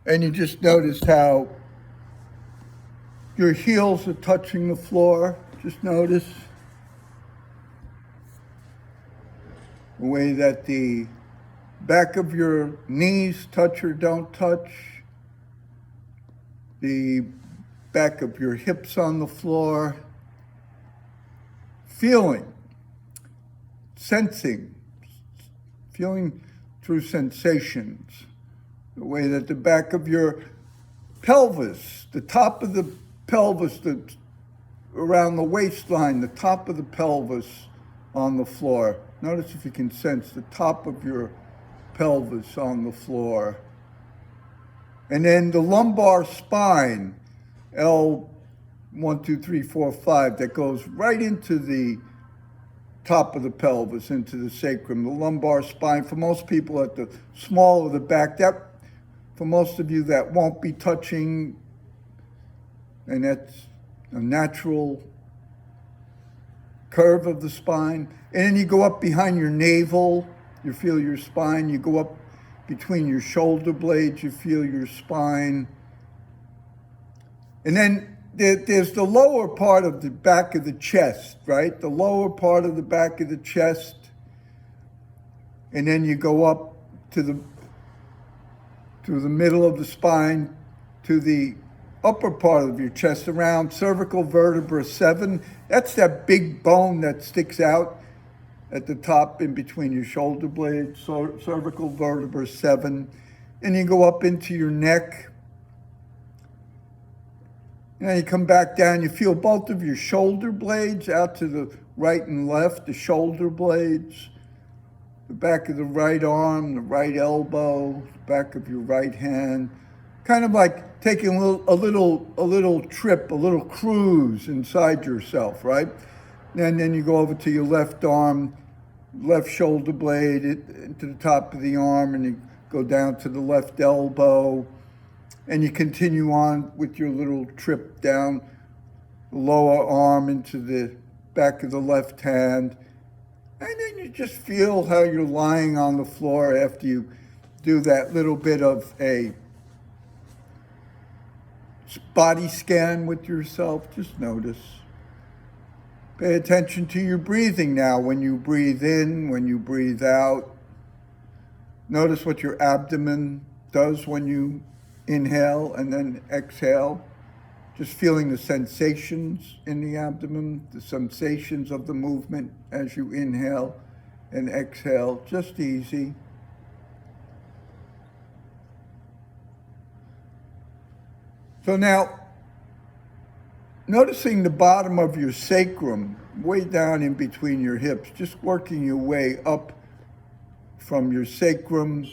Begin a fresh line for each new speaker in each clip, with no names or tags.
And you just notice how your heels are touching the floor. Just notice the way that the back of your knees touch or don't touch, the back of your hips on the floor, feeling, sensing, feeling through sensations, the way that the back of your pelvis, the top of the pelvis, around the waistline, the top of the pelvis on the floor. Notice if you can sense the top of your pelvis on the floor. And then the lumbar spine, L1, 2, 3, 4, 5, that goes right into the top of the pelvis, into the sacrum. The lumbar spine, for most people at the small of the back, that for most of you that won't be touching, and that's a natural curve of the spine. And then you go up behind your navel, you feel your spine. You go up between your shoulder blades, you feel your spine. And then there's the lower part of the back of the chest, right? The lower part of the back of the chest. And then you go up to the middle of the spine, to the upper part of your chest, around cervical vertebra 7. That's that big bone that sticks out at the top in between your shoulder blades, cervical vertebra 7. And you go up into your neck. And then you come back down, you feel both of your shoulder blades out to the right and left, the shoulder blades, the back of the right arm, the right elbow, the back of your right hand. Kind of like taking a little trip, a little cruise inside yourself, right? And then you go over to your left arm, left shoulder blade, into the top of the arm, and you go down to the left elbow, and you continue on with your little trip down the lower arm into the back of the left hand. And then you just feel how you're lying on the floor after you do that little bit of a body scan with yourself. Just notice. Pay attention to your breathing now. When you breathe in, when you breathe out. Notice what your abdomen does when you inhale and then exhale. Just feeling the sensations in the abdomen, the sensations of the movement as you inhale and exhale. Just easy. So now, noticing the bottom of your sacrum, way down in between your hips, just working your way up from your sacrum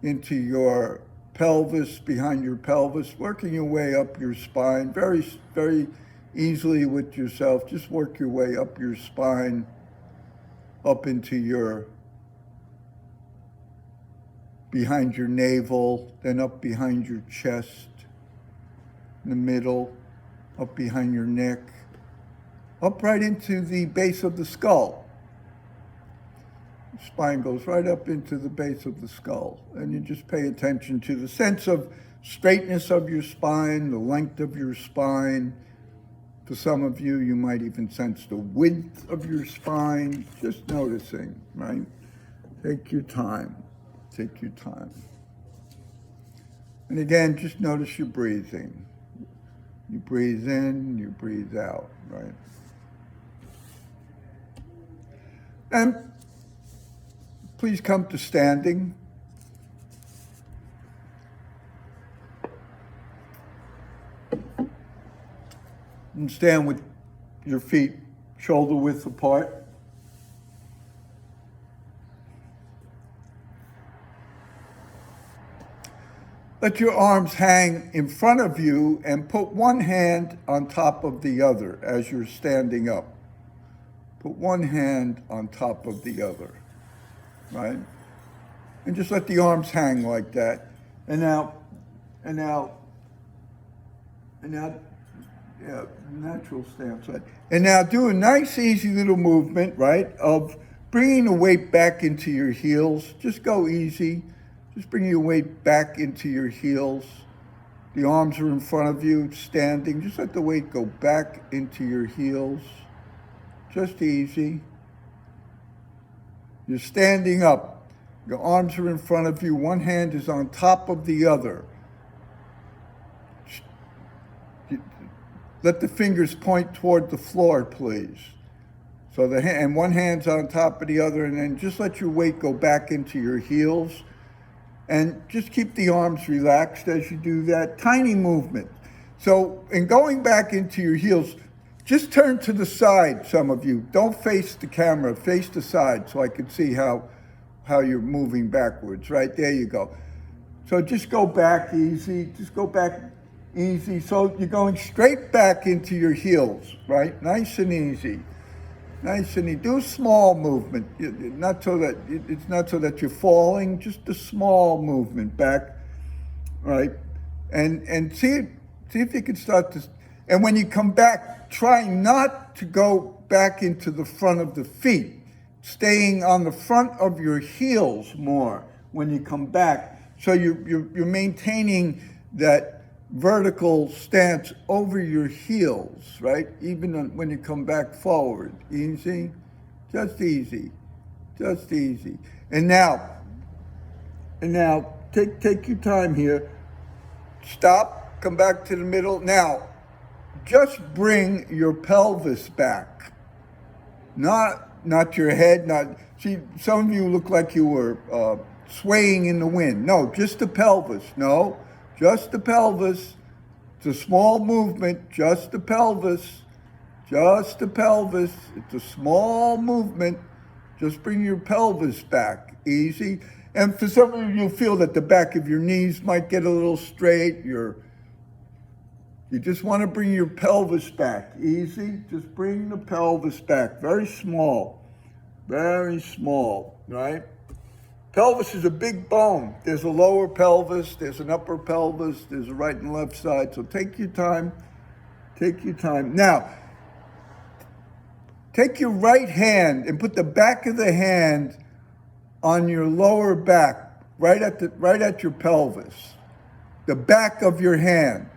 into your pelvis, behind your pelvis, working your way up your spine, very, very easily with yourself. Just work your way up your spine, up into your, behind your navel, then up behind your chest, in the middle, up behind your neck, up right into the base of the skull. The spine goes right up into the base of the skull. And you just pay attention to the sense of straightness of your spine, the length of your spine. For some of you, you might even sense the width of your spine. Just noticing, right? Take your time. Take your time. And again, just notice your breathing. You breathe in, you breathe out, right? And please come to standing. And stand with your feet shoulder width apart. Let your arms hang in front of you and put one hand on top of the other as you're standing up. Put one hand on top of the other, right? And just let the arms hang like that. And now, yeah, natural stance, right? And now do a nice, easy little movement, right, of bringing the weight back into your heels. Just go easy. Just bring your weight back into your heels. The arms are in front of you, standing. Just let the weight go back into your heels. Just easy. You're standing up. Your arms are in front of you. One hand is on top of the other. Let the fingers point toward the floor, please. So and one hand's on top of the other, and then just let your weight go back into your heels. And just keep the arms relaxed as you do that. Tiny movement. So in going back into your heels, just turn to the side, some of you. Don't face the camera, face the side so I can see how you're moving backwards. Right, there you go. So just go back easy, just go back easy. So you're going straight back into your heels, right? Nice and easy. Nice and easy. Do a small movement, not so that it's not so that you're falling. Just a small movement back, right? And see if you can start to. And when you come back, try not to go back into the front of the feet, staying on the front of your heels more when you come back. So you're maintaining that vertical stance over your heels, right? Even when you come back forward. Easy, just easy, just easy. And now, take your time here. Stop, come back to the middle. Now, just bring your pelvis back. Not your head, see, some of you look like you were swaying in the wind. No, just the pelvis. No, just the pelvis. It's a small movement, just the pelvis. Just the pelvis. It's a small movement. Just bring your pelvis back. Easy. And for some of you, you'll feel that the back of your knees might get a little straight. You just want to bring your pelvis back. Easy. Just bring the pelvis back. Very small. Very small, right? Pelvis is a big bone. There's a lower pelvis, there's an upper pelvis, there's a right and left side. So take your time. Take your time. Now, take your right hand and put the back of the hand on your lower back, right at your pelvis. The back of your hand.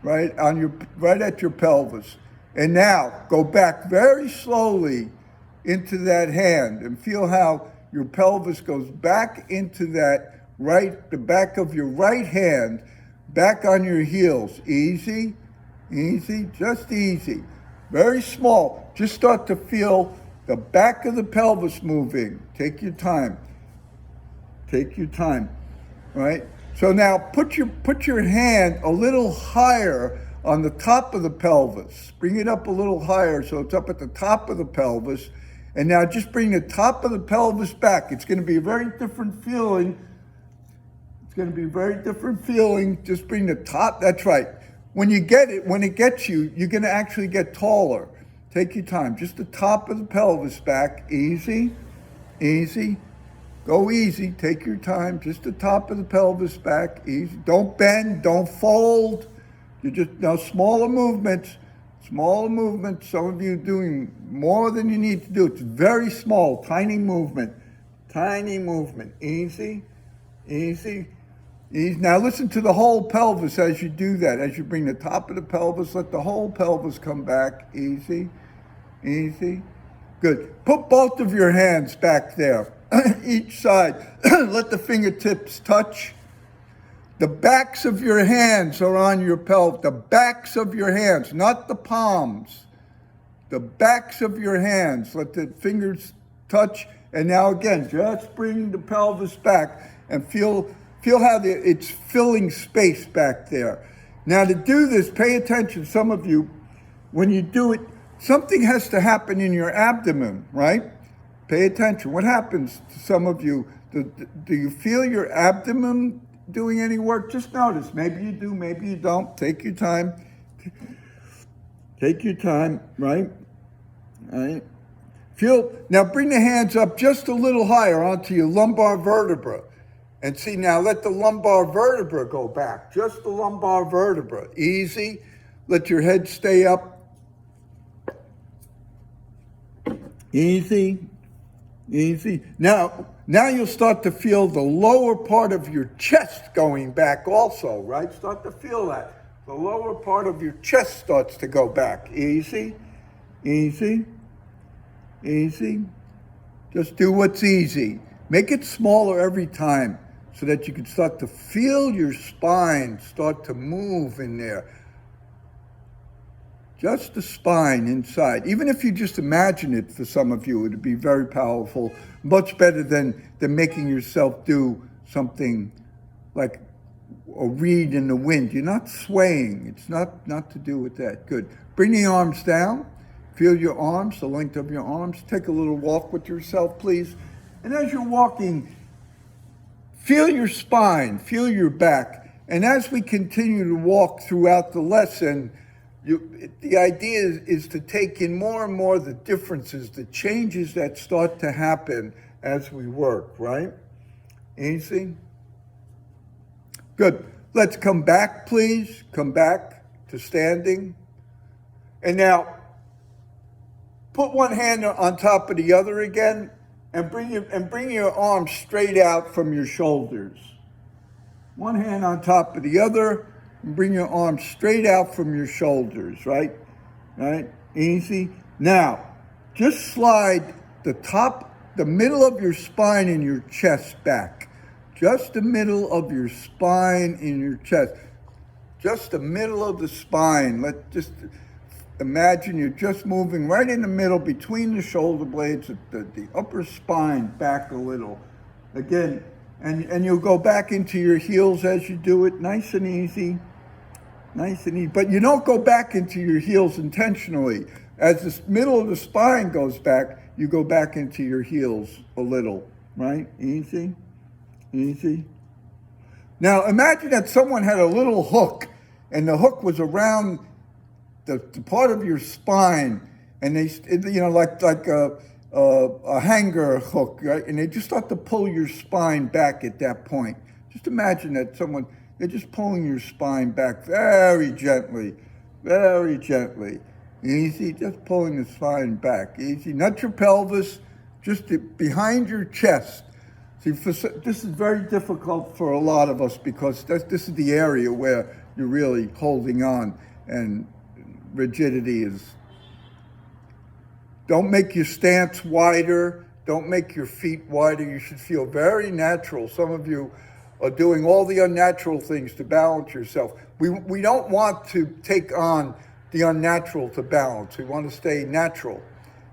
Right at your pelvis. And now go back very slowly into that hand and feel how your pelvis goes back into the back of your right hand, back on your heels. Easy, easy, just easy. Very small. Just start to feel the back of the pelvis moving. Take your time. Take your time, right? So now put your hand a little higher on the top of the pelvis. Bring it up a little higher so it's up at the top of the pelvis. And now just bring the top of the pelvis back. It's going to be a very different feeling. It's going to be a very different feeling. Just bring the top. That's right. When it gets you, you're going to actually get taller. Take your time. Just the top of the pelvis back. Easy, easy. Go easy, take your time, just the top of the pelvis back, easy. Don't bend, don't fold. Now smaller movements. Some of you are doing more than you need to do. It's very small, tiny movement, easy, easy, easy. Now listen to the whole pelvis as you do that. As you bring the top of the pelvis, let the whole pelvis come back, easy, easy. Good. Put both of your hands back there. Each side. Let the fingertips touch. The backs of your hands are on your pelvis. The backs of your hands, not the palms. The backs of your hands. Let the fingers touch. And now again, just bring the pelvis back and feel how it's filling space back there. Now to do this, pay attention. Some of you, when you do it, something has to happen in your abdomen, right? Pay attention. What happens to some of you? Do you feel your abdomen doing any work? Just notice. Maybe you do, maybe you don't. Take your time. Take your time, right? Right. Now bring the hands up just a little higher onto your lumbar vertebra. And see, now let the lumbar vertebra go back. Just the lumbar vertebra. Easy. Let your head stay up. Easy. Easy. Now, Now you'll start to feel the lower part of your chest going back also, right? Start to feel that. The lower part of your chest starts to go back. Easy, easy, easy. Just do what's easy. Make it smaller every time so that you can start to feel your spine start to move in there. Just the spine inside. Even if you just imagine it, for some of you, it would be very powerful. Much better than making yourself do something like a reed in the wind. You're not swaying. It's not to do with that. Good. Bring the arms down. Feel your arms, the length of your arms. Take a little walk with yourself, please. And as you're walking, feel your spine, feel your back. And as we continue to walk throughout the lesson, the idea is to take in more and more the differences, the changes that start to happen as we work, right? Easy? Good. Let's come back, please. Come back to standing. And now, put one hand on top of the other again, and bring your arms straight out from your shoulders. One hand on top of the other, and bring your arms straight out from your shoulders, right? Right? Easy. Now, just slide the middle of your spine and your chest back. Just the middle of your spine in your chest. Just the middle of the spine. Just imagine you're just moving right in the middle between the shoulder blades, the upper spine back a little. Again, and you'll go back into your heels as you do it, nice and easy. Nice and easy. But you don't go back into your heels intentionally. As the middle of the spine goes back, you go back into your heels a little, right? Easy, easy. Now imagine that someone had a little hook, and the hook was around the part of your spine, and they, like a hanger hook, right? And they just start to pull your spine back at that point. Just imagine that they're just pulling your spine back very gently, very gently. Easy, just pulling the spine back. Easy, not your pelvis, just behind your chest. See, this is very difficult for a lot of us because this is the area where you're really holding on, and rigidity is. Don't make your stance wider. Don't make your feet wider. You should feel very natural. Some of you are doing all the unnatural things to balance yourself. We don't want to take on the unnatural to balance. We want to stay natural.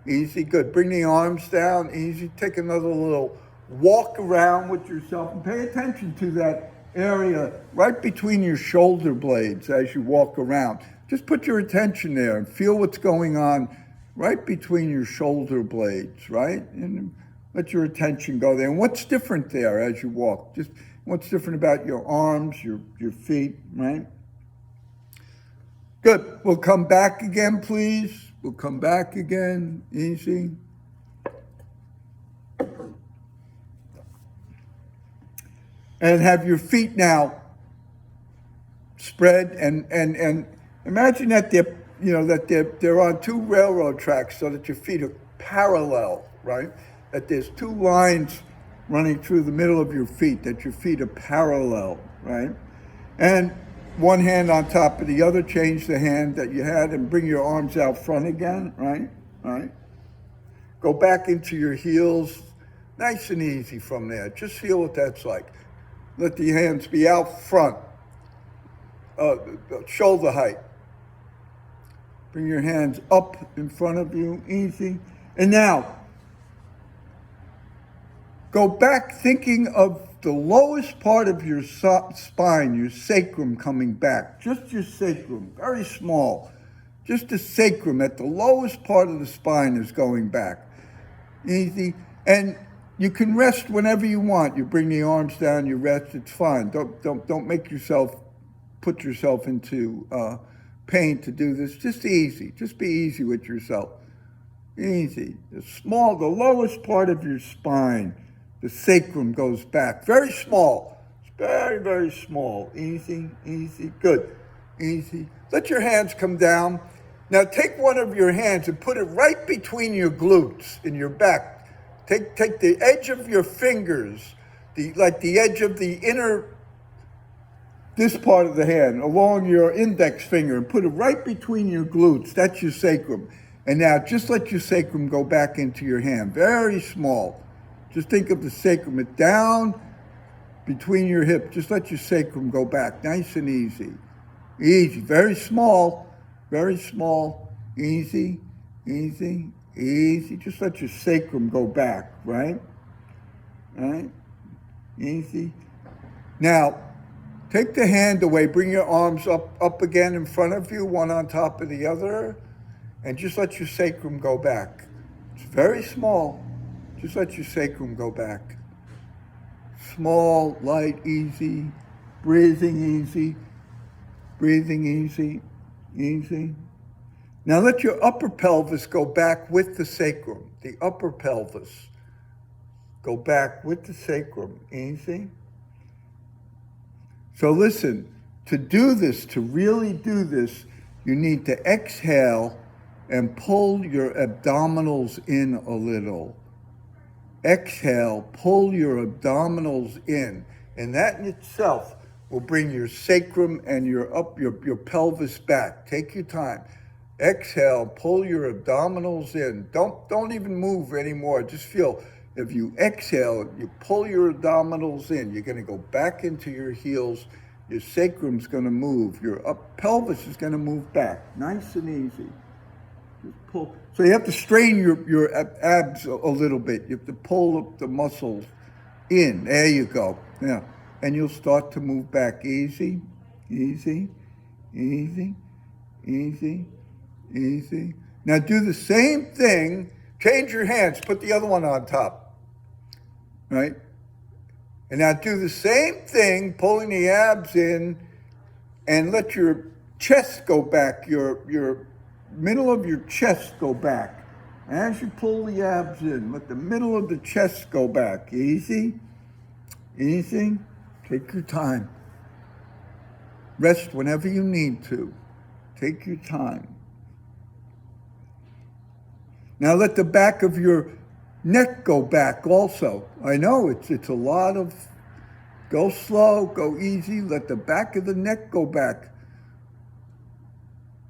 Easy, good. Bring the arms down, easy. Take another little walk around with yourself and pay attention to that area right between your shoulder blades as you walk around. Just put your attention there and feel what's going on right between your shoulder blades, right? And let your attention go there. And what's different there as you walk? Just what's different about your arms, your feet, right? Good. We'll come back again, please. We'll come back again. Easy. And have your feet now spread, and imagine that they're on two railroad tracks so that your feet are parallel, right? That there's two lines running through the middle of your feet, that your feet are parallel, right? And one hand on top of the other, change the hand that you had and bring your arms out front again, right? Right? Go back into your heels, nice and easy from there. Just feel what that's like. Let the hands be out front, shoulder height. Bring your hands up in front of you, easy. And now, go back thinking of the lowest part of your spine, your sacrum coming back. Just your sacrum, very small. Just the sacrum at the lowest part of the spine is going back. Easy. And you can rest whenever you want. You bring the arms down, you rest, it's fine. Don't make yourself, put yourself into pain to do this. Just easy. Just be easy with yourself. Easy. The lowest part of your spine, the sacrum goes back. Very small. It's very, very small. Easy, easy. Good. Easy. Let your hands come down. Now take one of your hands and put it right between your glutes in your back. Take the edge of your fingers, like the edge of the inner, this part of the hand, along your index finger, and put it right between your glutes. That's your sacrum. And now just let your sacrum go back into your hand. Very small. Just think of the sacrum. It's down between your hips. Just let your sacrum go back. Nice and easy. Easy. Very small. Very small. Easy. Easy. Easy. Just let your sacrum go back, right? Right? Easy. Now, take the hand away. Bring your arms up again in front of you, one on top of the other, and just let your sacrum go back. It's very small. Just let your sacrum go back. Small, light, easy, breathing easy, breathing easy, easy. Now let your upper pelvis go back with the sacrum. The upper pelvis. Go back with the sacrum. Easy. So listen, to do this, to really do this, you need to exhale and pull your abdominals in a little. Exhale, pull your abdominals in. And that in itself will bring your sacrum and your pelvis back. Take your time. Exhale, pull your abdominals in. Don't even move anymore. Just feel, if you exhale, you pull your abdominals in, you're going to go back into your heels. Your sacrum's going to move. Your pelvis is going to move back. Nice and easy. Just pull. So you have to strain your abs a little bit. You have to pull up the muscles in. There you go. Yeah. And you'll start to move back. Easy, easy, easy, easy, easy. Now do the same thing. Change your hands. Put the other one on top. Right? And now do the same thing, pulling the abs in, and let your chest go back, your middle of your chest go back. As you pull the abs in, let the middle of the chest go back. Easy, easy. Take your time. Rest whenever you need to. Take your time. Now let the back of your neck go back also. I know it's a lot of, go slow, go easy, let the back of the neck go back.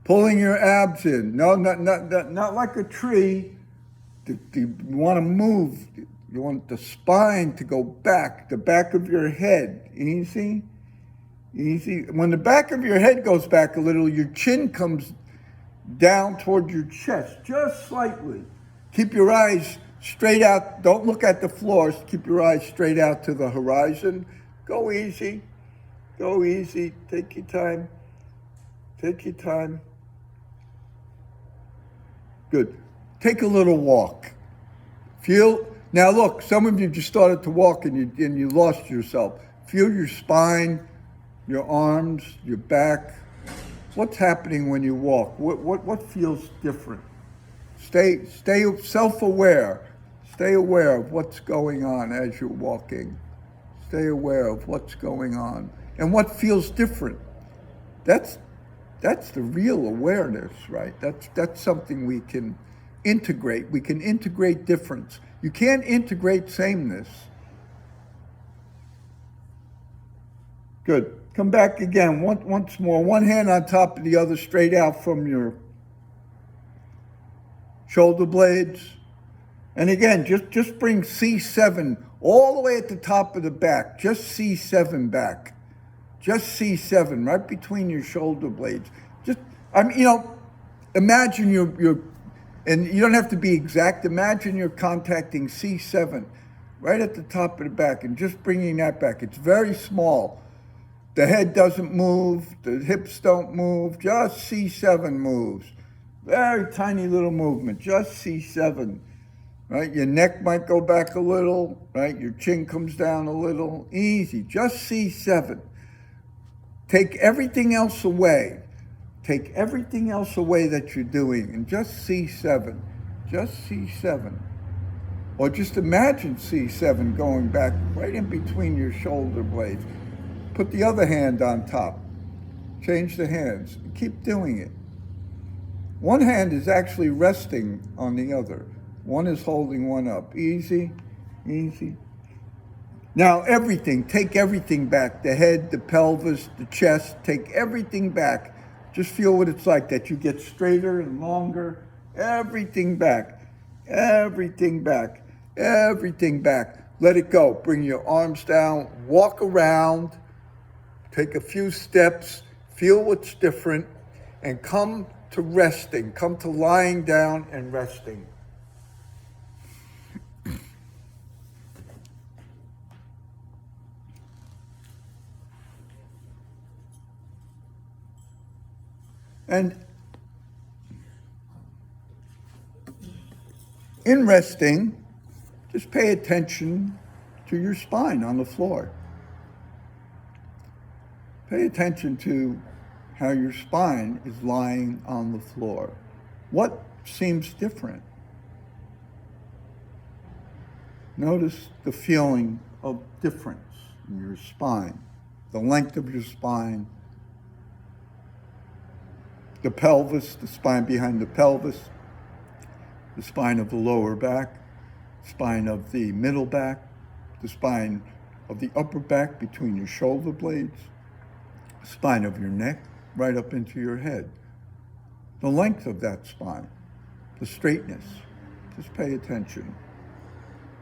Pulling your abs in. No, not like a tree. You want to move. You want the spine to go back, the back of your head. Easy, easy. When the back of your head goes back a little, your chin comes down toward your chest, just slightly. Keep your eyes straight out. Don't look at the floor. Keep your eyes straight out to the horizon. Go easy. Go easy. Take your time. Take your time. Good. Take a little walk. Feel. Now look, some of you just started to walk and you lost yourself. Feel your spine, your arms, your back. What's happening when you walk? What feels different? Stay self-aware. Stay aware of what's going on as you're walking. Stay aware of what's going on and what feels different. That's the real awareness, right? That's something we can integrate. We can integrate difference. You can't integrate sameness. Good. Come back again, once more. One hand on top of the other, straight out from your shoulder blades. And again, just bring C7 all the way at the top of the back. Just C7 back. Just C7 right between your shoulder blades. Imagine you're, and you don't have to be exact, imagine you're contacting C7 right at the top of the back and just bringing that back. It's very small. The head doesn't move, the hips don't move, just C7 moves. Very tiny little movement, just C7, right? Your neck might go back a little, right? Your chin comes down a little, easy, just C7. Take everything else away. Take everything else away that you're doing and just C7, just C7. Or just imagine C7 going back right in between your shoulder blades. Put the other hand on top. Change the hands. Keep doing it. One hand is actually resting on the other. One is holding one up. Easy, easy. Now everything, take everything back. The head, the pelvis, the chest, take everything back. Just feel what it's like, that you get straighter and longer. Everything back, everything back, everything back. Let it go. Bring your arms down, walk around, take a few steps, feel what's different, and come to resting. Come to lying down and resting. And in resting, just pay attention to your spine on the floor. Pay attention to how your spine is lying on the floor. What seems different? Notice the feeling of difference in your spine, the length of your spine, the pelvis, the spine behind the pelvis, the spine of the lower back, spine of the middle back, the spine of the upper back between your shoulder blades, spine of your neck, right up into your head. The length of that spine, the straightness. Just pay attention.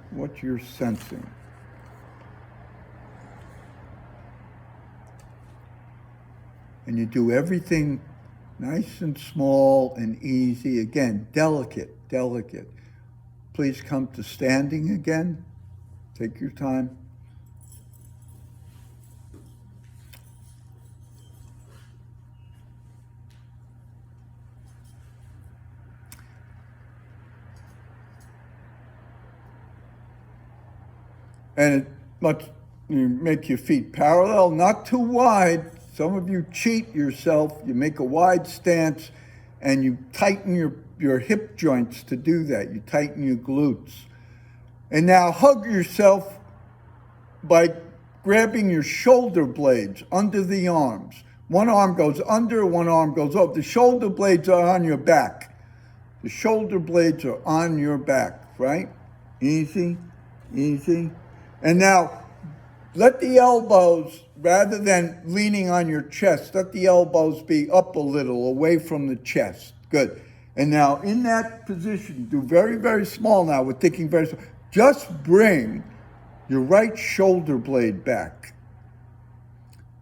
What you're sensing. And you do everything nice and small and easy. Again, delicate, delicate. Please come to standing again. Take your time. And you make your feet parallel, not too wide. Some of you cheat yourself. You make a wide stance and you tighten your hip joints to do that. You tighten your glutes. And now hug yourself by grabbing your shoulder blades under the arms. One arm goes under, one arm goes up. The shoulder blades are on your back. The shoulder blades are on your back, right? Easy, easy. And now, let the elbows, rather than leaning on your chest, let the elbows be up a little, away from the chest. Good. And now, in that position, do very, very small now. We're thinking very small. Just bring your right shoulder blade back.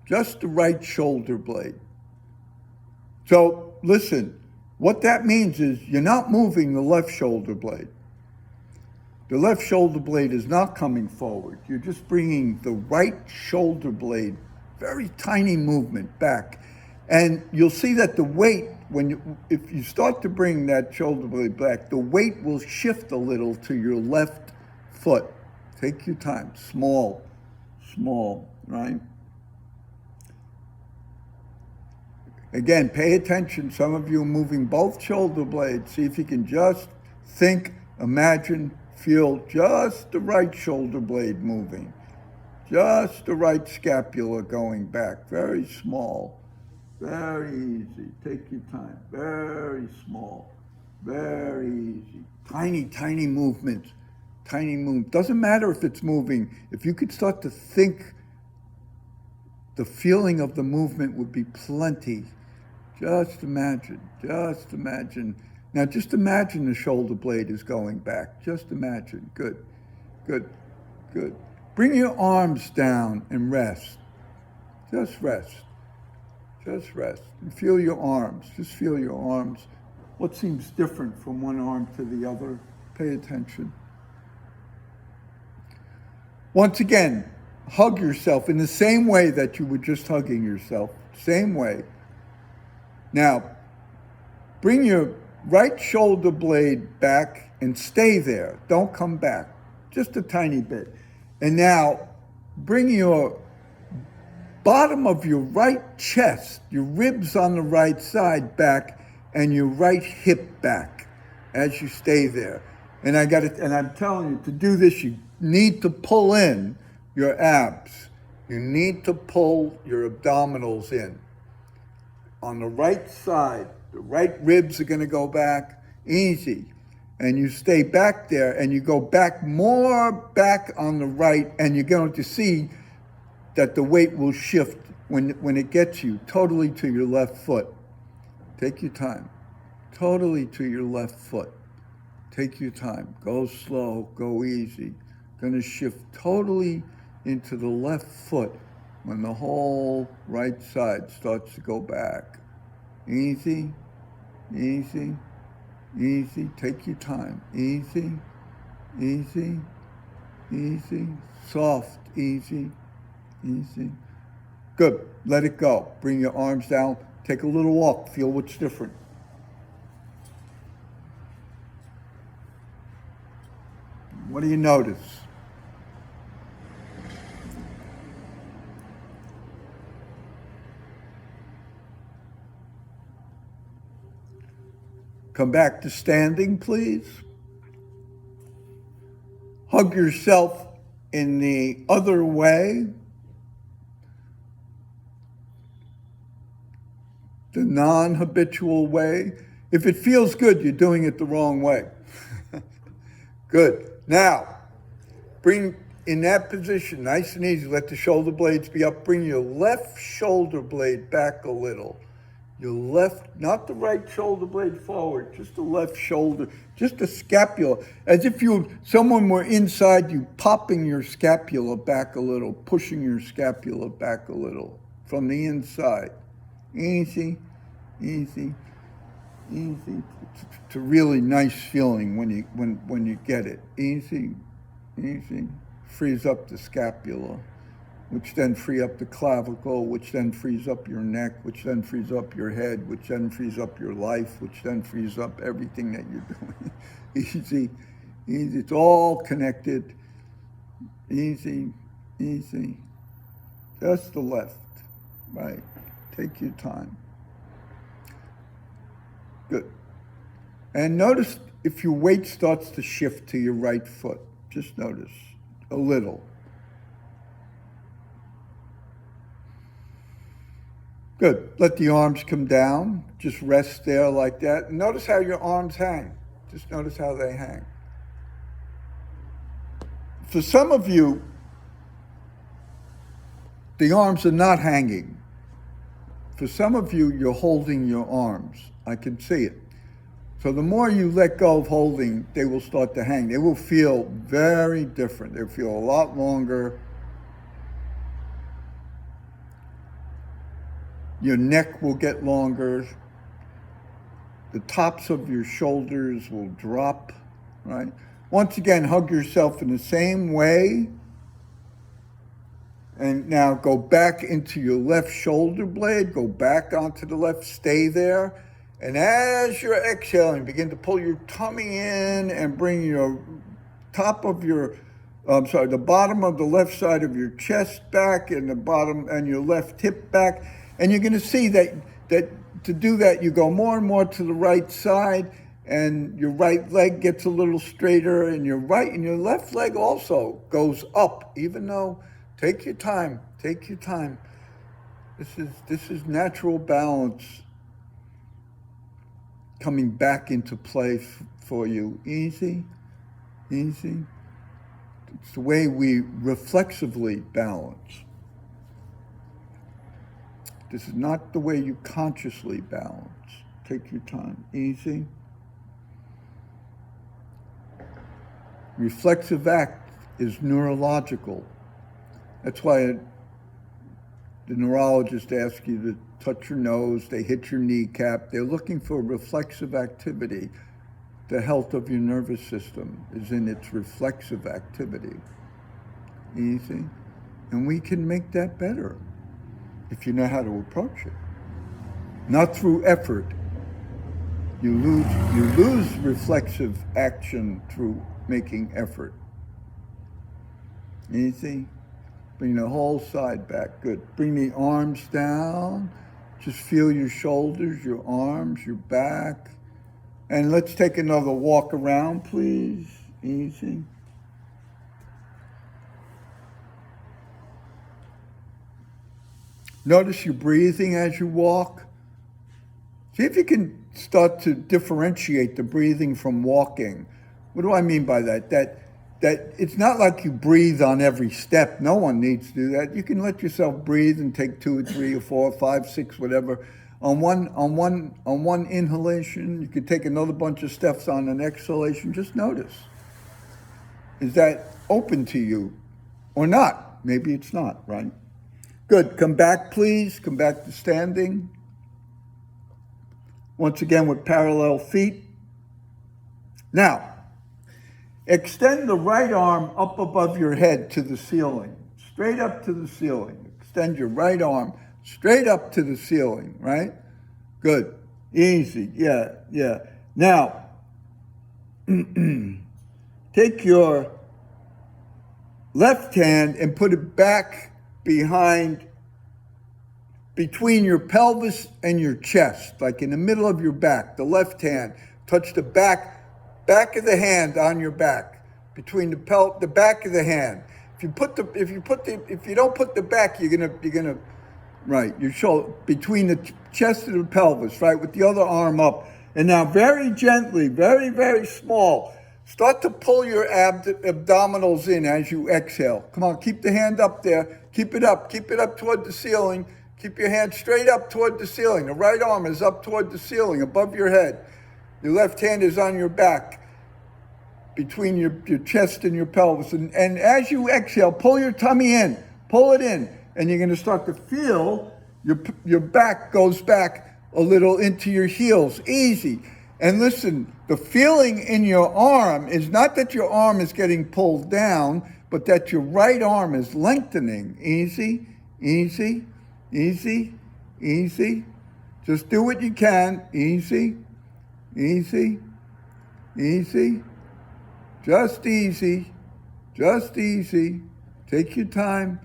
Just the right shoulder blade. So, listen, what that means is you're not moving the left shoulder blade. The left shoulder blade is not coming forward. You're just bringing the right shoulder blade, very tiny movement back. And you'll see that the weight, if you start to bring that shoulder blade back, the weight will shift a little to your left foot. Take your time, small, small, right? Again, pay attention. Some of you are moving both shoulder blades. See if you can just think, imagine, feel just the right shoulder blade moving. Just the right scapula going back. Very small. Very easy. Take your time. Very small. Very easy. Tiny, tiny movements. Tiny movement. Doesn't matter if it's moving. If you could start to think, the feeling of the movement would be plenty. Just imagine. Just imagine. Now just imagine the shoulder blade is going back. Just imagine. Good, good, good. Bring your arms down and rest. Just rest. Just rest. And feel your arms. Just feel your arms. What seems different from one arm to the other? Pay attention. Once again, hug yourself in the same way that you were just hugging yourself. Same way. Now, bring your right shoulder blade back and stay there. Don't come back. Just a tiny bit. And now, bring your bottom of your right chest, your ribs on the right side back, and your right hip back as you stay there. And I'm telling you, to do this, you need to pull in your abs. You need to pull your abdominals in. On the right side, the right ribs are going to go back. Easy. and you stay back there, and you go back more back on the right, and you're going to see that the weight will shift when it gets you totally to your left foot. Take your time. Totally to your left foot. Take your time. Go slow, go easy. Going to shift totally into the left foot when the whole right side starts to go back. Easy, easy, easy. Take your time. Easy, easy, easy. Soft, easy, easy. Good. Let it go. Bring your arms down. Take a little walk. Feel what's different. What do you notice? Come back to standing, please. Hug yourself in the other way. The non-habitual way. If it feels good, you're doing it the wrong way. Good. Now, bring in that position, nice and easy. Let the shoulder blades be up. Bring your left shoulder blade back a little. Your left, not the right shoulder blade forward, just the left shoulder, just the scapula, as if someone were inside you, popping your scapula back a little, pushing your scapula back a little from the inside. Easy, easy, easy. It's a really nice feeling when you get it. Easy, easy. Frees up the scapula, which then free up the clavicle, which then frees up your neck, which then frees up your head, which then frees up your life, which then frees up everything that you're doing. Easy, easy. It's all connected. Easy, easy. Just the left, right. Take your time. Good. And notice if your weight starts to shift to your right foot. Just notice a little. Good. Let the arms come down. Just rest there like that. Notice how your arms hang. Just notice how they hang. For some of you, the arms are not hanging. For some of you, you're holding your arms. I can see it. So the more you let go of holding, they will start to hang. They will feel very different. They'll feel a lot longer. Your neck will get longer. The tops of your shoulders will drop, right? Once again, hug yourself in the same way. And now go back into your left shoulder blade. Go back onto the left. Stay there. And as you're exhaling, begin to pull your tummy in and bring your the bottom of the left side of your chest back and the bottom and your left hip back. And you're going to see that to do that, you go more and more to the right side, and your right leg gets a little straighter, and your left leg also goes up, even though, take your time. This is natural balance coming back into play for you. Easy, easy. It's the way we reflexively balance. This is not the way you consciously balance. Take your time. Easy. Reflexive act is neurological. That's why the neurologist asks you to touch your nose, they hit your kneecap. They're looking for reflexive activity. The health of your nervous system is in its reflexive activity. Easy. And we can make that better if you know how to approach it. Not through effort. You lose reflexive action through making effort. Easy. Bring the whole side back. Good. Bring the arms down. Just feel your shoulders, your arms, your back. And let's take another walk around, please. Easy. Notice your breathing as you walk. See if you can start to differentiate the breathing from walking. What do I mean by that? That it's not like you breathe on every step. No one needs to do that. You can let yourself breathe and take 2 or 3 or 4 or 5, 6, whatever. On one inhalation, you could take another bunch of steps on an exhalation. Just notice. Is that open to you or not? Maybe it's not, right? Good. Come back, please. Come back to standing. Once again with parallel feet. Now, extend the right arm up above your head to the ceiling, straight up to the ceiling. Extend your right arm straight up to the ceiling, right? Good. Easy. Yeah. Now, take your left hand and put it back between your pelvis and your chest, like in the middle of your back. The left hand, touch the back of the hand on your back, between the back of the hand. If you don't put the back, you're gonna right, your shoulder between the chest and the pelvis, right, with the other arm up. And now very gently, very, very small, start to pull your abdominals in as you exhale. Come on, keep the hand up there. Keep it up toward the ceiling. Keep your hand straight up toward the ceiling. The right arm is up toward the ceiling, above your head. Your left hand is on your back, between your chest and your pelvis. And as you exhale, pull your tummy in. Pull it in. And you're going to start to feel your back goes back a little into your heels. Easy. And listen, the feeling in your arm is not that your arm is getting pulled down, but that your right arm is lengthening. Easy, easy, easy, easy. Just do what you can. Easy, easy, easy. Just easy, just easy. Take your time.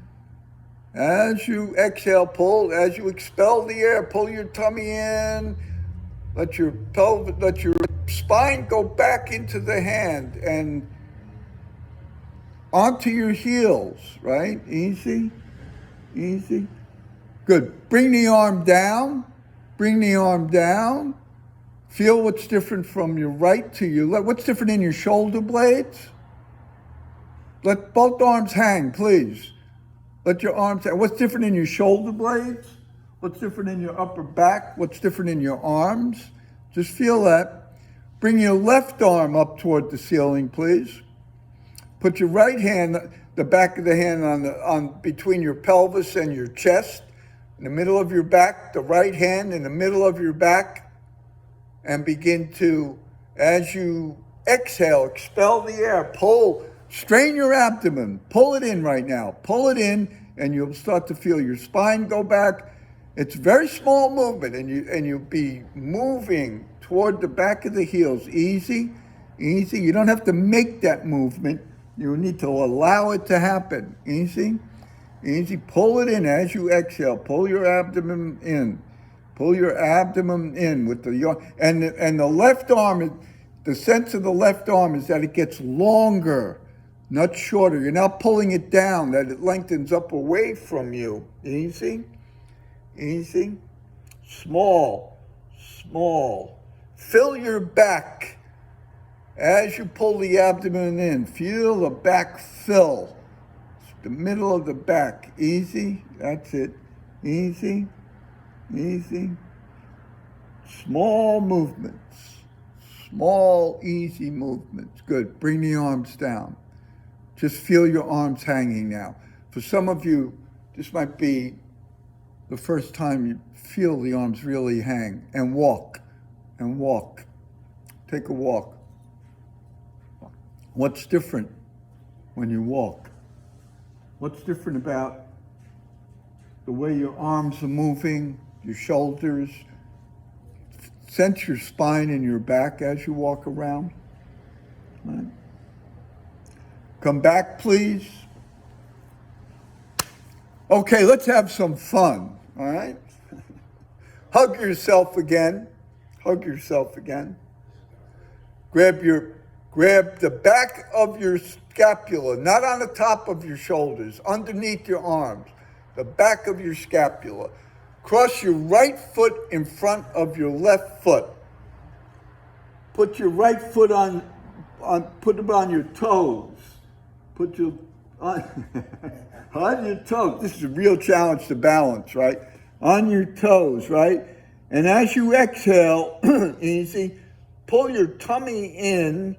As you exhale, as you expel the air, pull your tummy in. Let your spine go back into the hand and onto your heels, right? Easy, easy. Good. Bring the arm down. Bring the arm down. Feel what's different from your right to your left. What's different in your shoulder blades? Let both arms hang, please. Let your arms hang. What's different in your shoulder blades? What's different in your upper back? What's different in your arms? Just feel that. Bring your left arm up toward the ceiling, please. Put your right hand, the back of the hand on between your pelvis and your chest, in the middle of your back, the right hand in the middle of your back, and begin to, as you exhale, expel the air, strain your abdomen, pull it in right now, pull it in, and you'll start to feel your spine go back. It's a very small movement, and you'll be moving toward the back of the heels. Easy, easy. You don't have to make that movement. You need to allow it to happen. Easy, easy. Pull it in as you exhale. Pull your abdomen in. Pull your abdomen in with and the left arm. The sense of the left arm is that it gets longer, not shorter. You're not pulling it down, that it lengthens up away from you. Easy, easy. Small, small. Fill your back as you pull the abdomen in. Feel the back fill. The middle of the back. Easy. That's it. Easy, easy. Small movements. Small, easy movements. Good. Bring the arms down. Just feel your arms hanging now. For some of you, this might be the first time you feel the arms really hang. And walk. And walk. Take a walk. What's different when you walk? What's different about the way your arms are moving, your shoulders? Sense your spine and your back as you walk around. Right. Come back, please. Okay, let's have some fun, all right? Hug yourself again. Hug yourself again. Grab the back of your scapula, not on the top of your shoulders, underneath your arms, the back of your scapula. Cross your right foot in front of your left foot. put your right foot put them on your toes. Put your, on, on your toes. This is a real challenge to balance, right? On your toes, right? And as you exhale, easy, pull your tummy in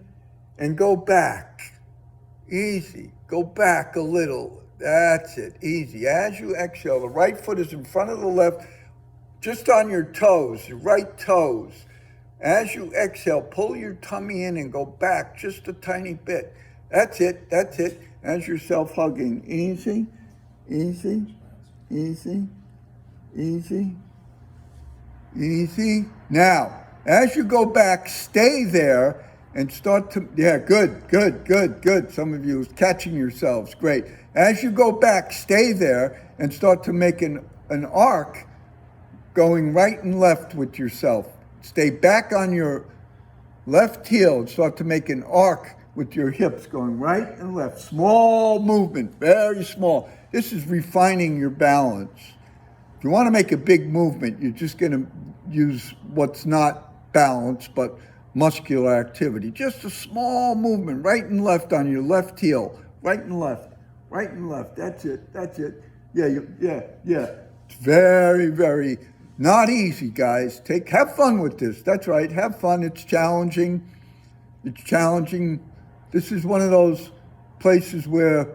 and go back. Easy. Go back a little. That's it. Easy. As you exhale, the right foot is in front of the left, just on your toes, your right toes. As you exhale, pull your tummy in and go back just a tiny bit. That's it. That's it. As you're self-hugging. Easy. Easy. Easy. Easy. Easy. Now, as you go back, stay there and start to, yeah, good, good, good, good. Some of you catching yourselves, great. As you go back, stay there and start to make an arc going right and left with yourself. Stay back on your left heel and start to make an arc with your hips going right and left. Small movement, very small. This is refining your balance. If you want to make a big movement, you're just going to use what's not balance, but muscular activity. Just a small movement, right and left on your left heel. Right and left, right and left. That's it, that's it. Yeah. It's very, very not easy, guys. Have fun with this. That's right, have fun. It's challenging. It's challenging. This is one of those places where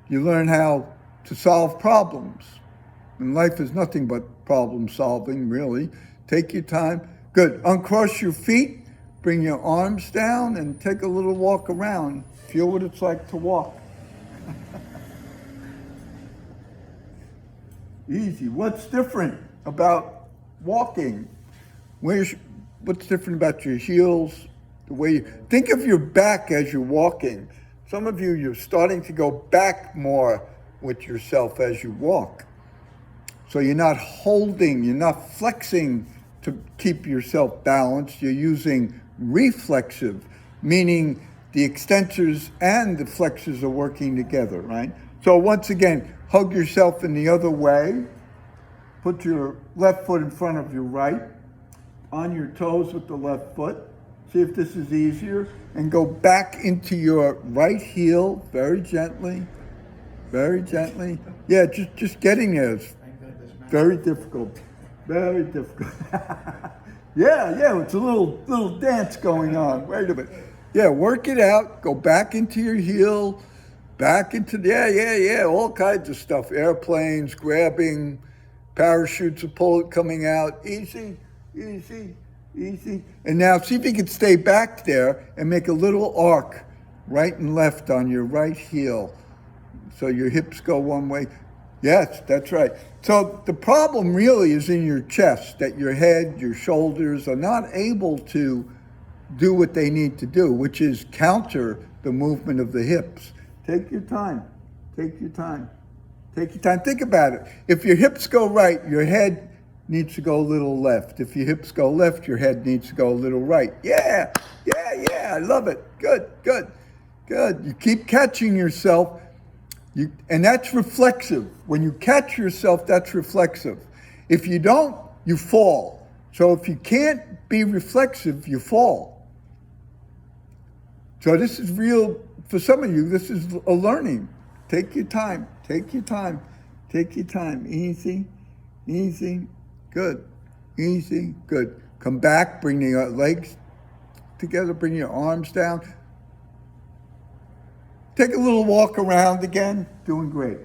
you learn how to solve problems. And life is nothing but problem solving, really. Take your time. Good. Uncross your feet. Bring your arms down and take a little walk around. Feel what it's like to walk. Easy. What's different about walking? What's different about your heels? The way you think of your back as you're walking. Some of you, you're starting to go back more with yourself as you walk. So you're not holding, you're not flexing to keep yourself balanced. You're using reflexive, meaning the extensors and the flexors are working together, right? So once again, hug yourself in the other way. Put your left foot in front of your right, on your toes with the left foot. See if this is easier. And go back into your right heel very gently, very gently. Yeah, just getting there is very difficult, very difficult. Yeah, it's a little dance going on. Wait a minute. Yeah, work it out. Go back into your heel, back into, all kinds of stuff. Airplanes, grabbing, parachutes are coming out. Easy, easy, easy. And now see if you can stay back there and make a little arc right and left on your right heel. So your hips go one way. Yes, that's right. So the problem really is in your chest, that your head, your shoulders are not able to do what they need to do, which is counter the movement of the hips. Take your time. Take your time. Take your time. Think about it. If your hips go right, your head needs to go a little left. If your hips go left, your head needs to go a little right. Yeah. I love it. Good. You keep catching yourself. And that's reflexive. When you catch yourself, that's reflexive. If you don't, you fall. So if you can't be reflexive, you fall. So this is real, for some of you, this is a learning. Take your time, take your time, take your time. Easy, good, easy, good. Come back, bring your legs together, bring your arms down. Take a little walk around again, doing great.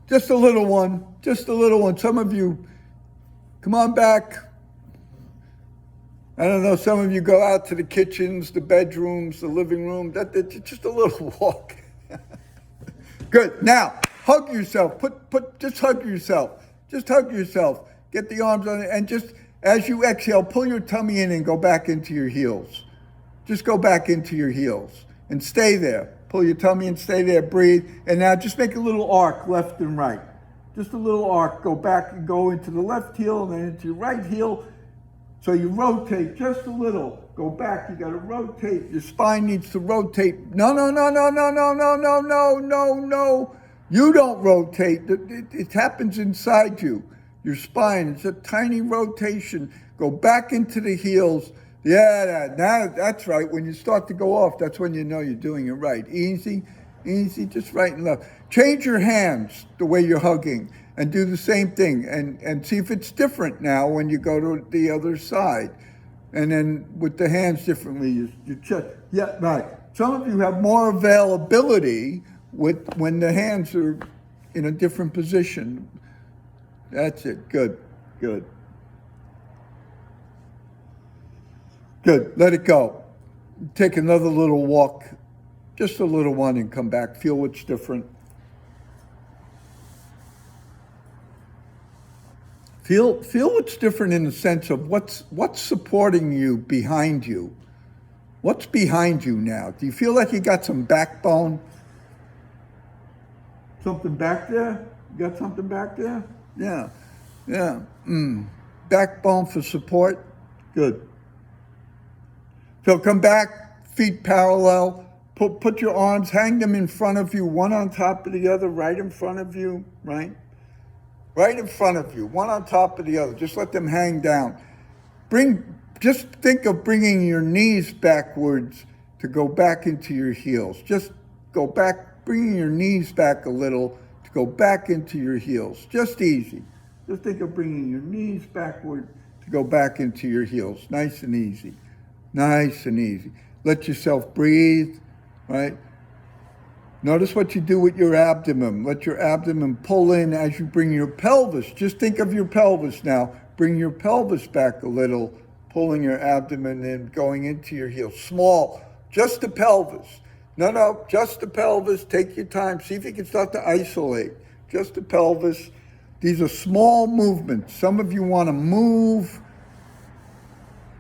Just a little one. Some of you, come on back. I don't know, some of you go out to the kitchens, the bedrooms, the living room. That's just a little walk. Good. Now, hug yourself. Just hug yourself. Just hug yourself. Get the arms on it, and just as you exhale, pull your tummy in and go back into your heels. Just go back into your heels and stay there. Pull your tummy and stay there, breathe. And now just make a little arc left and right. Just a little arc. Go back and go into the left heel and then into your right heel. So you rotate just a little. Go back. You got to rotate. Your spine needs to rotate. No. You don't rotate. It happens inside you. your spine. It's a tiny rotation. Go back into the heels. Yeah, now that's right. When you start to go off, that's when you know you're doing it right. Easy, easy, just right and left. Change your hands the way you're hugging and do the same thing and see if it's different now when you go to the other side. And then with the hands differently, you check. Yeah, right. Some of you have more availability when the hands are in a different position. That's it. Good, good. Good. Let it go. Take another little walk, just a little one, and come back. Feel what's different. Feel what's different in the sense of what's supporting you behind you. What's behind you now? Do you feel like you got some backbone? Something back there? You got something back there? Yeah, yeah. Backbone for support. Good. So come back, feet parallel. Put your arms, hang them in front of you, one on top of the other, right in front of you, right? Right in front of you, one on top of the other. Just let them hang down. Just think of bringing your knees backwards to go back into your heels. Just go back, bringing your knees back a little to go back into your heels. Just easy. Just think of bringing your knees backward to go back into your heels. Nice and easy. Nice and easy. Let yourself breathe, right? Notice what you do with your abdomen. Let your abdomen pull in as you bring your pelvis. Just think of your pelvis now. Bring your pelvis back a little, pulling your abdomen in, going into your heels. Small, just the pelvis. No, just the pelvis. Take your time. See if you can start to isolate. Just the pelvis. These are small movements. Some of you want to move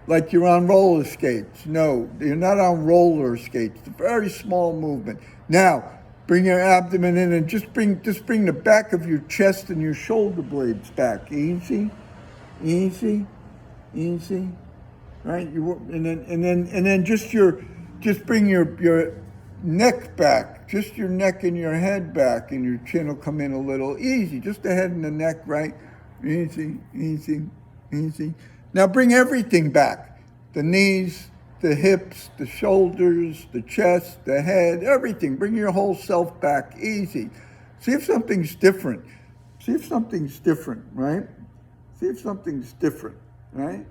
like you're on roller skates. No, you're not on roller skates. It's a very small movement. Now, bring your abdomen in and just bring the back of your chest and your shoulder blades back. Easy, easy, easy. Right? And then just bring your neck back. Just your neck and your head back, and your chin will come in a little. Easy. Just the head and the neck, right? Easy, easy, easy. Now bring everything back. The knees, the hips, the shoulders, the chest, the head, everything. Bring your whole self back. Easy. See if something's different. See if something's different, right? See if something's different, right?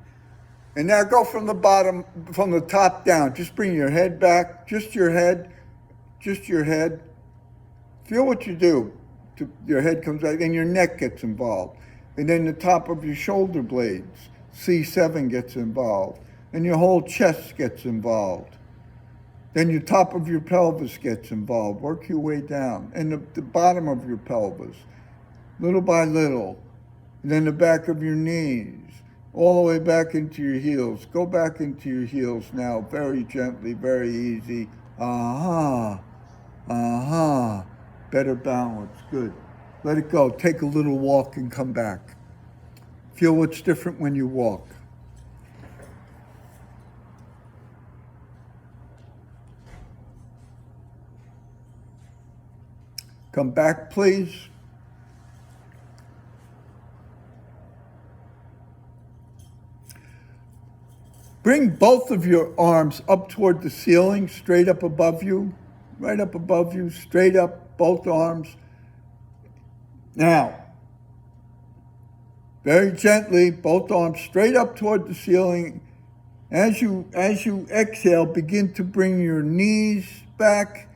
And now go from the top down. Just bring your head back. Just your head. Just your head. Feel what you do. Your head comes back and your neck gets involved. And then the top of your shoulder blades. C7 gets involved, and your whole chest gets involved. Then your top of your pelvis gets involved. Work your way down, and the bottom of your pelvis, little by little. And then the back of your knees, all the way back into your heels. Go back into your heels now, very gently, very easy. Better balance, good. Let it go. Take a little walk and come back. Feel what's different when you walk. Come back, please. Bring both of your arms up toward the ceiling, straight up above you, right up above you, straight up, both arms. Now, very gently, both arms straight up toward the ceiling. As you exhale, begin to bring your knees back.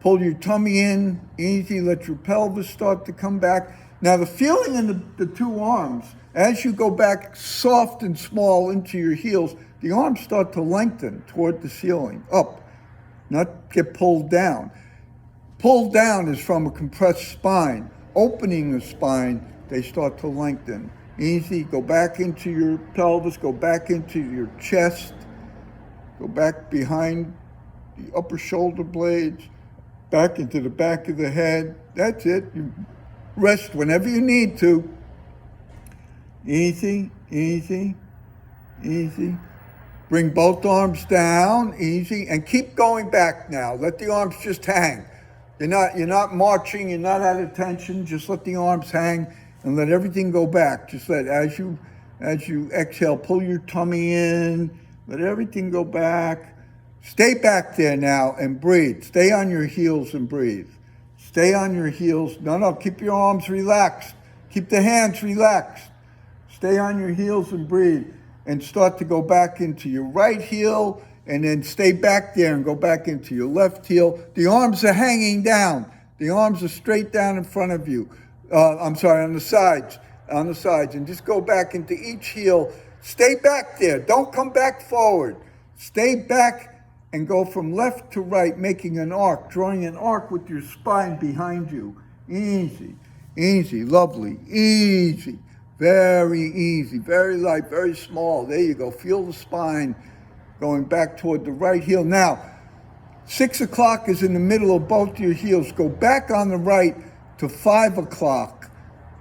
Pull your tummy in, easy. Let your pelvis start to come back. Now the feeling in the two arms, as you go back soft and small into your heels, the arms start to lengthen toward the ceiling, up, not get pulled down. Pulled down is from a compressed spine. Opening the spine, they start to lengthen. Easy, go back into your pelvis, go back into your chest, go back behind the upper shoulder blades, back into the back of the head. That's it. You rest whenever you need to. Easy, easy, easy. Bring both arms down, easy, and keep going back now. Let the arms just hang. You're not marching, you're not at attention, just let the arms hang. and let everything go back. Just let, as you exhale, pull your tummy in, let everything go back. Stay back there now and breathe. Stay on your heels and breathe. Stay on your heels. No, keep your arms relaxed. Keep the hands relaxed. Stay on your heels and breathe. And start to go back into your right heel, and then stay back there and go back into your left heel. The arms are hanging down. The arms are straight down in front of you. On the sides. And just go back into each heel. Stay back there. Don't come back forward. Stay back and go from left to right, making an arc, drawing an arc with your spine behind you. Easy, lovely, easy. Very easy, very light, very small. There you go. Feel the spine going back toward the right heel. Now, 6 o'clock is in the middle of both your heels. Go back on the right to 5 o'clock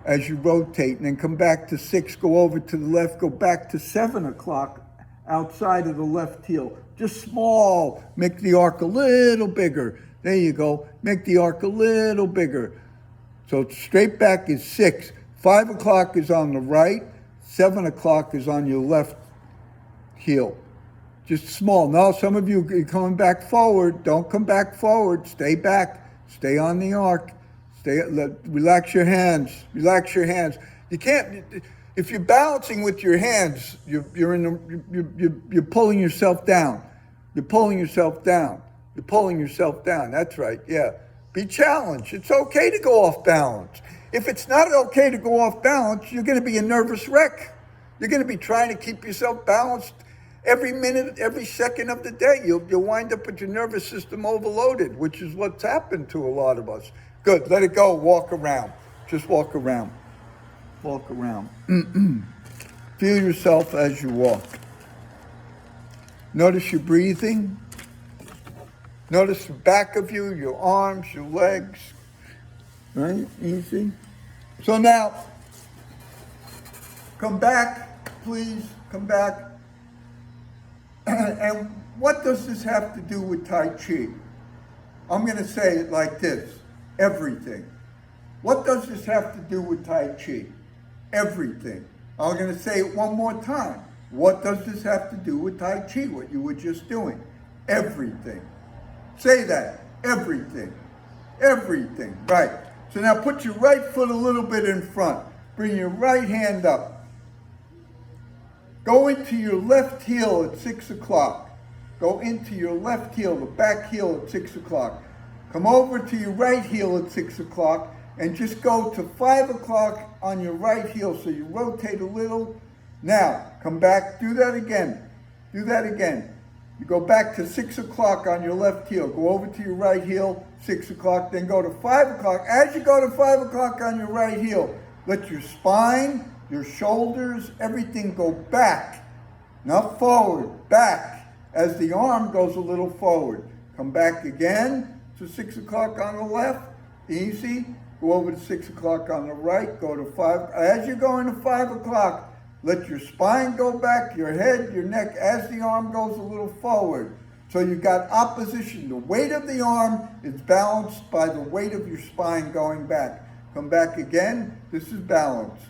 as you rotate, and then come back to 6. Go over to the left. Go back to 7 o'clock outside of the left heel. Just small. Make the arc a little bigger. There you go. Make the arc a little bigger. So straight back is 6. 5 o'clock is on the right, 7 o'clock is on your left heel. Just small. Now, some of you are coming back forward. Don't come back forward. Stay back. Stay on the arc. Relax your hands. Relax your hands. You can't. If you're balancing with your hands, you're pulling yourself down. You're pulling yourself down. You're pulling yourself down. That's right. Yeah. Be challenged. It's okay to go off balance. If it's not okay to go off balance, you're going to be a nervous wreck. You're going to be trying to keep yourself balanced every minute, every second of the day. You'll wind up with your nervous system overloaded, which is what's happened to a lot of us. Good. Let it go. Walk around. Just walk around. Walk around. Feel yourself as you walk. Notice your breathing. Notice the back of you, your arms, your legs. Right? Easy. So now, come back, please, come back. And what does this have to do with Tai Chi? I'm going to say it like this: everything. What does this have to do with Tai Chi? Everything. I'm going to say it one more time. What does this have to do with Tai Chi, what you were just doing? Everything. Say that. Everything. Everything. Right. So now put your right foot a little bit in front. Bring your right hand up. Go into your left heel at 6 o'clock. Go into your left heel, the back heel at 6 o'clock. Come over to your right heel at 6 o'clock and just go to 5 o'clock on your right heel. So you rotate a little. Now, come back. Do that again. Do that again. You go back to 6 o'clock on your left heel. Go over to your right heel, 6 o'clock, then go to 5 o'clock. As you go to 5 o'clock on your right heel, let your spine, your shoulders, everything go back. Not forward, back. As the arm goes a little forward. Come back again to 6 o'clock on the left. Easy. Go over to 6 o'clock on the right. Go to 5. As you're going to 5 o'clock, let your spine go back, your head, your neck, as the arm goes a little forward. So you've got opposition. The weight of the arm is balanced by the weight of your spine going back. Come back again. This is balance.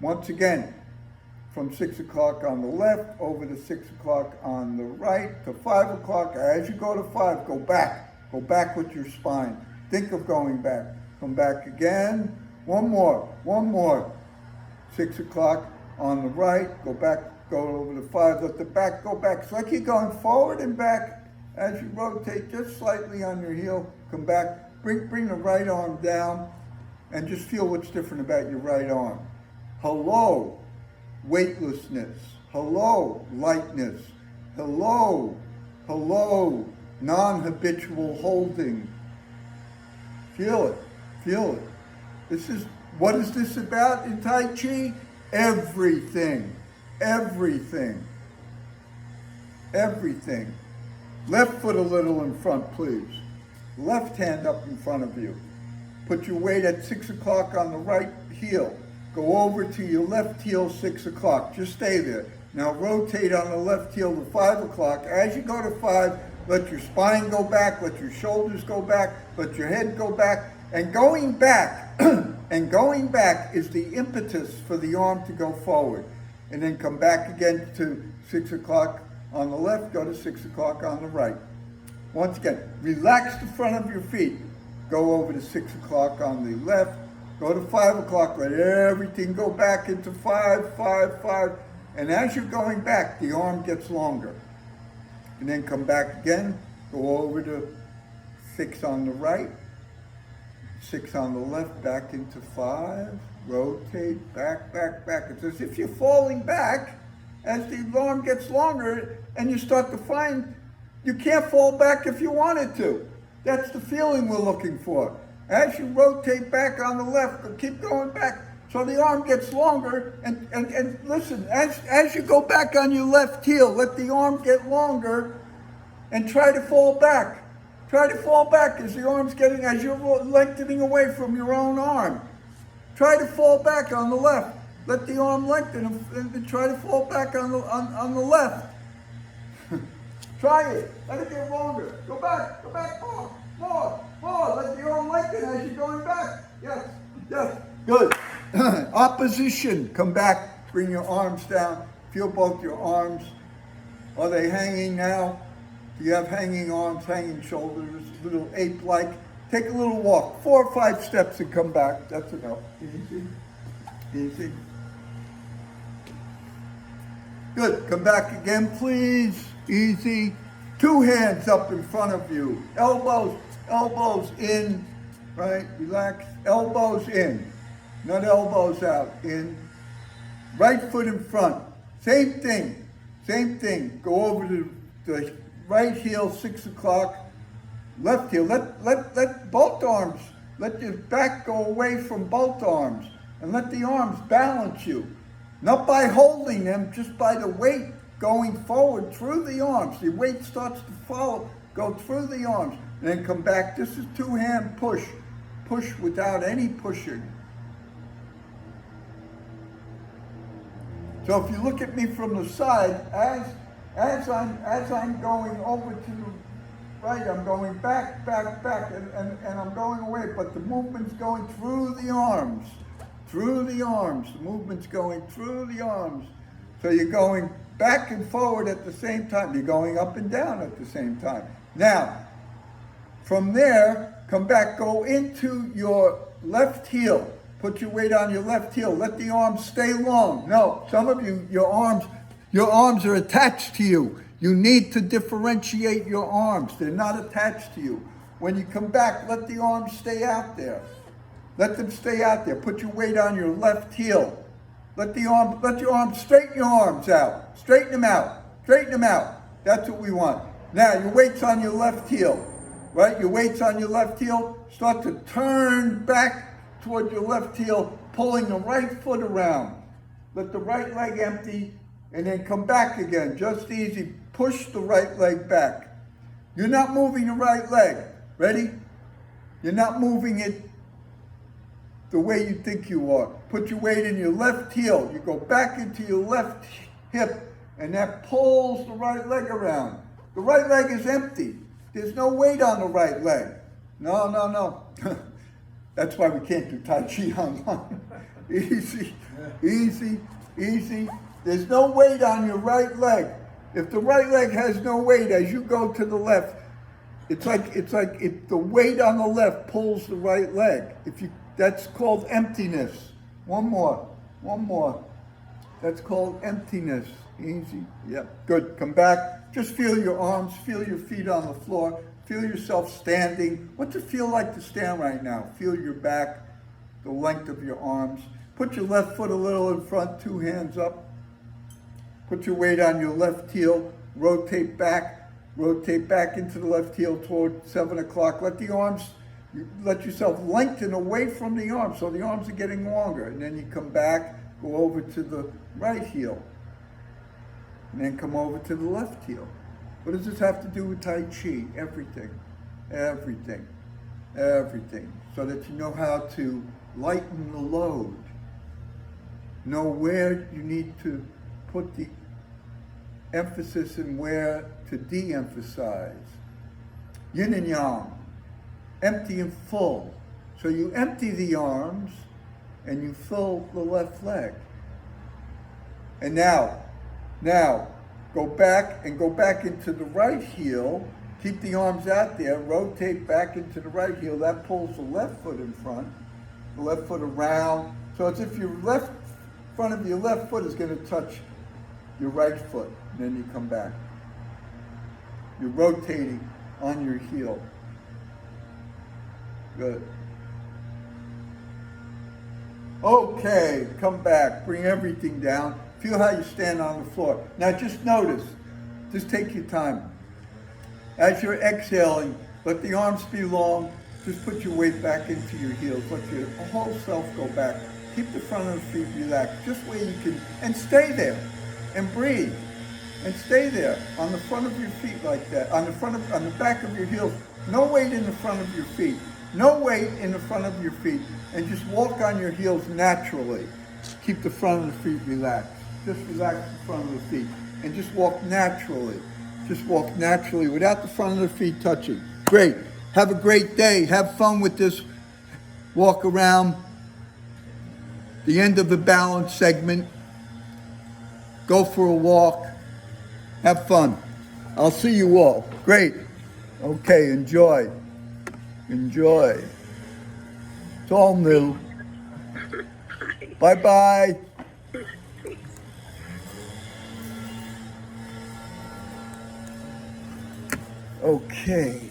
Once again, from 6 o'clock on the left, over to 6 o'clock on the right, to 5 o'clock. As you go to 5, go back. Go back with your spine. Think of going back. Come back again. One more. 6 o'clock. On the right, go back, go over to 5, let the back go back. It's like you're going forward and back as you rotate just slightly on your heel. Come back, bring the right arm down, and just feel what's different about your right arm. Hello, weightlessness. Hello, lightness. Hello, non-habitual holding. Feel it. What is this about in Tai Chi? Everything. Left foot a little in front, please. Left hand up in front of you. Put your weight at 6 o'clock on the right heel. Go over to your left heel, 6 o'clock. Just stay there. Now rotate on the left heel to 5 o'clock. As you go to 5, let your spine go back, let your shoulders go back, let your head go back. And going back, And going back is the impetus for the arm to go forward. And then come back again to 6 o'clock on the left, go to 6 o'clock on the right. Once again, relax the front of your feet. Go over to 6 o'clock on the left, go to 5 o'clock, let everything go back into 5, 5, 5. And as you're going back, the arm gets longer. And then come back again, go over to 6 on the right, 6 on the left, back into 5, rotate, back, back, back. It's as if you're falling back as the arm gets longer, and you start to find you can't fall back if you wanted to. That's the feeling we're looking for. As you rotate back on the left, keep going back, so the arm gets longer, and listen, as you go back on your left heel, let the arm get longer, and try to fall back. Try to fall back as the arm's getting, as you're lengthening away from your own arm. Try to fall back on the left. Let the arm lengthen and try to fall back on the left. Try it. Let it get longer. Go back, more, more, more. Let the arm lengthen as you're going back. Yes, yes, good. Opposition. Come back, bring your arms down. Feel both your arms. Are they hanging now? Do you have hanging arms, hanging shoulders, a little ape-like? Take a little walk, 4 or 5 steps and come back. That's enough. Easy, easy. Good, come back again, please. Easy. 2 hands up in front of you. Elbows in, right? Relax. Elbows in, not elbows out. In. Right foot in front. Same thing. Go over to the right heel, 6 o'clock. Left heel. Let both arms. Let your back go away from both arms, and let the arms balance you. Not by holding them, just by the weight going forward through the arms. The weight starts to follow, go through the arms, and then come back. This is 2-hand push. Push without any pushing. So if you look at me from the side, as I'm going over to the right, I'm going back, and I'm going away, but the movement's going through the arms. Through the arms. The movement's going through the arms. So you're going back and forward at the same time. You're going up and down at the same time. Now, from there, come back, go into your left heel. Put your weight on your left heel. Let the arms stay long. No, some of you, your arms are attached to you. You need to differentiate your arms. They're not attached to you. When you come back, let the arms stay out there. Let them stay out there. Put your weight on your left heel. Let your arms, straighten your arms out. Straighten them out. Straighten them out. That's what we want. Now, your weight's on your left heel, right? Your weight's on your left heel. Start to turn back toward your left heel, pulling the right foot around. Let the right leg empty, and then come back again. Just easy. Push the right leg back. You're not moving the right leg. Ready? You're not moving it the way you think you are. Put your weight in your left heel. You go back into your left hip, and that pulls the right leg around. The right leg is empty. There's no weight on the right leg. No. That's why we can't do Tai Chi online. Easy. There's no weight on your right leg. If the right leg has no weight as you go to the left, it's like if the weight on the left pulls the right leg. That's called emptiness. One more. That's called emptiness. Easy. Yep. Good. Come back. Just feel your arms. Feel your feet on the floor. Feel yourself standing. What's it feel like to stand right now? Feel your back, the length of your arms. Put your left foot a little in front, 2 hands up. Put your weight on your left heel. Rotate back into the left heel toward 7 o'clock. Let yourself lengthen away from the arms, so the arms are getting longer. And then you come back, go over to the right heel. And then come over to the left heel. What does this have to do with Tai Chi? Everything. So that you know how to lighten the load. Know where you need to put the emphasis and where to de-emphasize. Yin and yang. Empty and full. So you empty the arms, and you fill the left leg. And now, go back into the right heel. Keep the arms out there, rotate back into the right heel. That pulls the left foot in front, the left foot around. So it's if your left front of your left foot is going to touch your right foot, and then you come back. You're rotating on your heel. Good. Okay, come back, bring everything down. Feel how you stand on the floor. Now just notice, just take your time. As you're exhaling, let the arms be long. Just put your weight back into your heels. Let your whole self go back. Keep the front of the feet relaxed, just where you can, and stay there, and breathe, and stay there on the front of your feet like that, on the back of your heels. No weight in the front of your feet. No weight in the front of your feet, and just walk on your heels naturally. Keep the front of the feet relaxed. Just relax the front of the feet, and just walk naturally. Just walk naturally without the front of the feet touching. Great. Have a great day. Have fun with this walk around. The end of the balance segment. Go for a walk. Have fun. I'll see you all. Great. Okay, enjoy. Enjoy. It's all new. Bye-bye. Okay.